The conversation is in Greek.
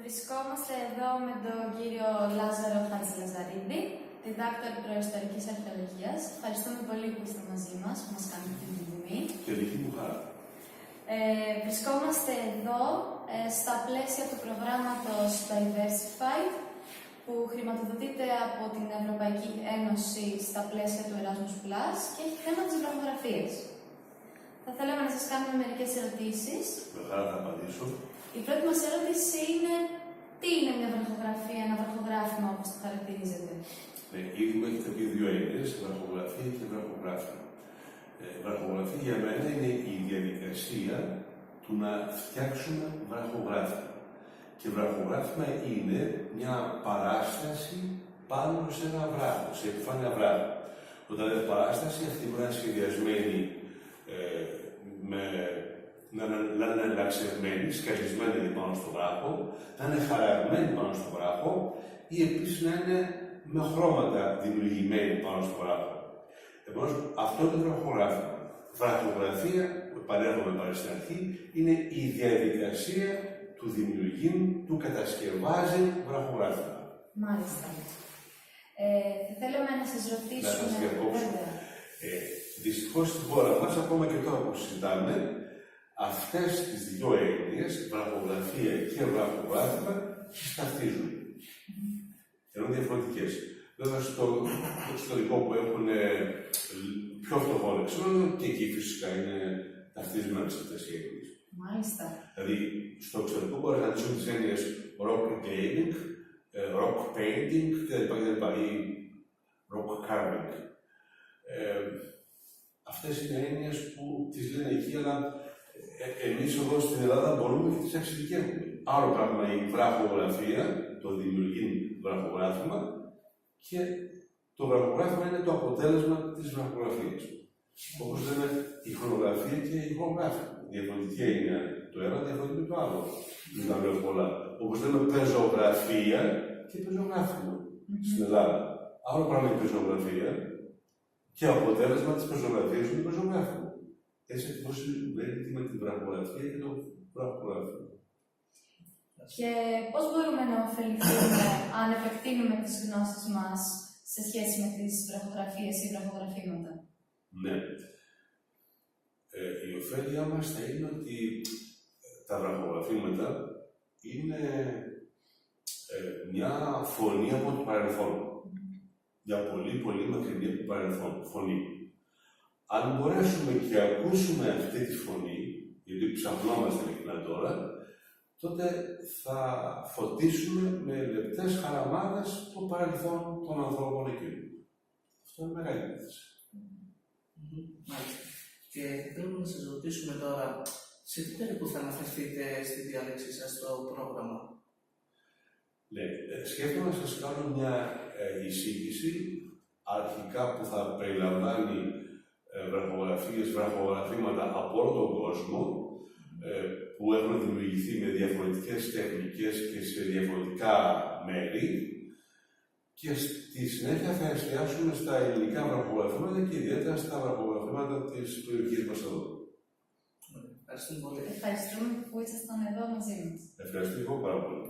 Βρισκόμαστε εδώ με τον κύριο Λάζαρο Χατζηλαζαρίδη, διδάκτορ προϊστορικής αρχαιολογίας. Ευχαριστούμε πολύ που είστε μαζί μας, που μας κάνετε την τιμή. Και δική μου χαρά. Βρισκόμαστε εδώ στα πλαίσια του προγράμματος Diversified, που χρηματοδοτείται από την Ευρωπαϊκή Ένωση στα πλαίσια του Erasmus Plus και έχει θέμα τις βραχογραφίες. Θα θέλαμε να σας κάνουμε μερικές ερωτήσεις. Με χαρά θα απαντήσω. Η πρώτη μας ερώτηση είναι τι είναι μια βραχογραφία, ένα βραχογράφημα όπως το χαρακτηρίζετε. Ήδη μου έχετε πει δύο έννοιες, βραχογραφία και βραχογράφημα. Βραχογραφία για μένα είναι η διαδικασία του να φτιάξουμε βραχογράφημα. Και βραχογράφημα είναι μια παράσταση πάνω σε ένα βράχο, σε επιφάνεια βράχου. Όταν είναι παράσταση, αυτή μπορεί να είναι σχεδιασμένη να είναι εναλλαξευμένη, σκαλισμένη πάνω στο βράχο, να είναι χαραγμένη πάνω στο βράχο ή επίσης να είναι με χρώματα δημιουργημένη πάνω στο βράχο. Επομένως, αυτό είναι το βραχογράφημα. Βραχογραφία, που επανέρχομαι πάλι στην αρχή, είναι η διαδικασία του δημιουργεί, του κατασκευάζει βραχογράφημα. Μάλιστα. Θα θέλαμε να σας ρωτήσουμε. Να σας διακόψω. Δυστυχώς στην χώρα μας, ακόμα και τώρα που συζητάμε, αυτές τις δύο έννοιες, βραχογραφία και βραχογράφημα, συσταθίζουν. Ενώ διαφορετικές. Βέβαια, στο εξωτερικό που έχουν πιο φτωχό λεξικό, και εκεί φυσικά είναι ταυτισμένες αυτές οι έννοιες. Μάλιστα. Δηλαδή, στο εξωτερικό μπορεί να τσούν τις έννοιες rock gaming, rock painting κτλ. Ή rock carving. Αυτές είναι έννοιες που τις λένε εκεί, αλλά εμείς εδώ στην Ελλάδα μπορούμε και τις εξειδικεύουμε. Άλλο πράγμα η βραχογραφία, το δημιουργεί βραχογράφημα, και το βραχογράφημα είναι το αποτέλεσμα της βραχογραφίας. Όπως λέμε η χρονογραφία και η ηχογράφημα. Διαφορετική είναι το ένα, διαφορετικό το άλλο. Δεν τα λέω πολλά. Όπως λέμε πεζογραφία και πεζογράφημα στην Ελλάδα. Άλλο πράγμα η πεζογραφία και αποτέλεσμα της πεζογραφίας είναι το πεζογράφημα. Έτσι ακριβώς συμβαίνει με την βραχογραφία και το βραχογράφημα. Και πώς μπορούμε να ωφεληθούμε αν επεκτείνουμε τις γνώσεις μας σε σχέση με τις βραχογραφίες ή βραχογραφήματα. Ναι. Η ωφέλειά μας θα είναι ότι τα βραχογραφήματα είναι μια φωνή από το παρελθόν. Για πολύ, πολύ μακρινή από το παρελθόν φωνή. Αν μπορέσουμε και ακούσουμε αυτή τη φωνή, γιατί ψαχνόμαστε ειλικρινά τώρα, τότε θα φωτίσουμε με λεπτές χαραμάδες το παρελθόν των ανθρώπων εκείνων. Αυτό είναι μεγάλη υπόθεση. Μάλιστα. Και θέλουμε να σας ρωτήσουμε τώρα, σε τι περίπου θα αναφερθείτε στη διάλεξή σας στο πρόγραμμα. Ναι, σκέφτομαι να σας κάνω μια εισήγηση αρχικά που θα περιλαμβάνει βραχογραφίες, βραχογραφήματα από όλο τον κόσμο που έχουν δημιουργηθεί με διαφορετικές τεχνικές και σε διαφορετικά μέρη, και στη συνέχεια θα εστιάσουμε στα ελληνικά βραχογραφήματα και ιδιαίτερα στα βραχογραφήματα της περιοχής μας εδώ. Ευχαριστούμε πολύ. Ευχαριστούμε που ήσασταν εδώ μαζί μας. Ευχαριστώ πάρα πολύ.